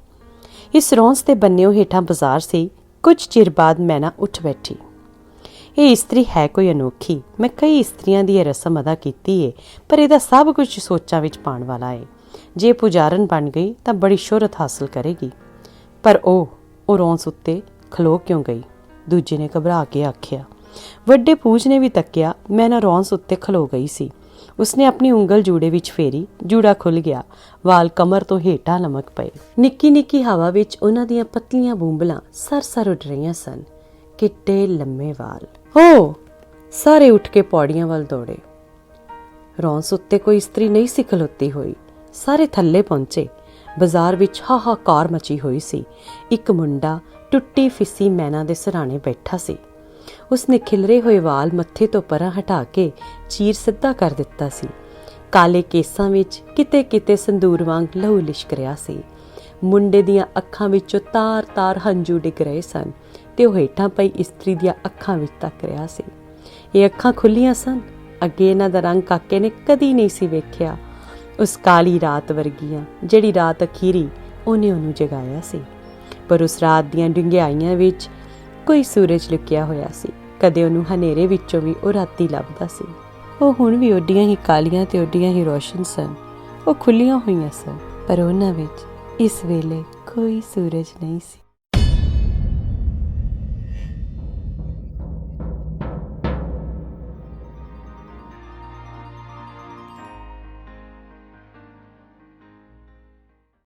इस रौंस के बन्नेओ हेठां बाजार सी। कुछ चिर बाद मैना उठ बैठी। ये इस्त्री है कोई अनोखी। मैं कई इस्त्रियां दी रस्म अदा कीती है, पर इहदा सब कुछ सोचां विच पाण वाला है। जे पुजारन बन गई तां बड़ी शोहरत हासिल करेगी। पर ओ रौंस उत्ते खलो क्यों गई? दूजे ने घबरा के आख्या। ਵੱਡੇ ਪੂਜ ਨੇ ਵੀ ਤੱਕਿਆ। ਮੈਂ ਨਾ ਰੌਂਸ ਉੱਤੇ ਖਲੋ ਗਈ ਸੀ। ਉਸਨੇ ਆਪਣੀ ਉਂਗਲ ਜੂੜੇ ਵਿੱਚ ਫੇਰੀ, ਜੂੜਾ ਖੁੱਲ ਗਿਆ, ਵਾਲ ਕਮਰ ਤੋਂ ਹੇਠਾਂ ਲਮਕ ਪਏ। ਨਿੱਕੀ ਨਿੱਕੀ ਹਵਾ ਵਿੱਚ ਉਹਨਾਂ ਦੀਆਂ ਪਤਲੀਆਂ ਬੂੰਬਲਾਂ ਸਰ ਉੱਡ ਰਹੀਆਂ ਸਨ। ਕਿੱਡੇ ਲੰਮੇ ਵਾਲ। ਹੋ! ਸਾਰੇ ਉੱਠ ਕੇ ਪੌੜੀਆਂ ਵੱਲ ਦੌੜੇ। ਰੌਂਸ ਉੱਤੇ ਕੋਈ ਇਸਤਰੀ ਨਹੀਂ ਸੀ ਖਲੋਤੀ ਹੋਈ। ਸਾਰੇ ਥੱਲੇ ਪਹੁੰਚੇ। ਬਾਜ਼ਾਰ ਵਿੱਚ ਹਾਹਾਕਾਰ ਮਚੀ ਹੋਈ ਸੀ। ਇੱਕ ਮੁੰਡਾ ਟੁੱਟੀ ਫਿੱਸੀ ਮੈਨਾ ਦੇ ਸਰਾਣੇ ਬੈਠਾ ਸੀ। ਉਸਨੇ ਖਿਲਰੇ ਹੋਏ ਵਾਲ ਮੱਥੇ ਤੋਂ ਪਰਾਂ ਹਟਾ ਕੇ ਚੀਰ ਸਿੱਧਾ ਕਰ ਦਿੱਤਾ ਸੀ। ਕਾਲੇ ਕੇਸਾਂ ਵਿੱਚ ਕਿਤੇ ਕਿਤੇ ਸੰਦੂਰ ਵਾਂਗ ਲਹੂ ਲਿਸ਼ਕ ਰਿਹਾ ਸੀ। ਮੁੰਡੇ ਦੀਆਂ ਅੱਖਾਂ ਵਿੱਚੋਂ ਤਾਰ-ਤਾਰ ਹੰਝੂ ਡਿੱਗ ਰਹੇ ਸਨ ਤੇ ਉਹ ਹੇਠਾਂ ਪਈ ਇਸਤਰੀ ਦੀਆਂ ਅੱਖਾਂ ਵਿੱਚ ਤੱਕ ਰਿਹਾ ਸੀ। ਇਹ ਅੱਖਾਂ ਖੁੱਲੀਆਂ ਸਨ। ਅੱਗੇ ਇਹਨਾਂ ਦਾ ਰੰਗ ਕਾਕੇ ਨੇ ਕਦੀ ਨਹੀਂ ਸੀ ਵੇਖਿਆ। ਉਸ ਕਾਲੀ ਰਾਤ ਵਰਗੀਆਂ ਜਿਹੜੀ ਰਾਤ ਅਖੀਰੀ ਉਹਨੇ ਉਹਨੂੰ ਜਗਾਇਆ ਸੀ। ਪਰ ਉਸ ਰਾਤ ਦੀਆਂ ਡੂੰਘਾਈਆਂ ਵਿੱਚ ਕੋਈ ਸੂਰਜ ਲੁਕਿਆ ਹੋਇਆ ਸੀ। ਕਦੇ ਉਹਨੂੰ ਹਨੇਰੇ ਵਿੱਚੋਂ ਵੀ ਉਹ ਰਾਤੀ ਲੱਭਦਾ ਸੀ। ਉਹ ਹੁਣ ਵੀ ਓਡੀਆਂ ਹੀ ਕਾਲੀਆਂ ਤੇ ਓਡੀਆਂ ਹੀ ਰੋਸ਼ਨ ਸਨ। ਉਹ ਖੁੱਲੀਆਂ ਹੋਈਆਂ ਸਨ, ਪਰ ਉਹਨਾਂ ਵਿੱਚ ਇਸ ਵੇਲੇ ਕੋਈ ਸੂਰਜ ਨਹੀਂ ਸੀ।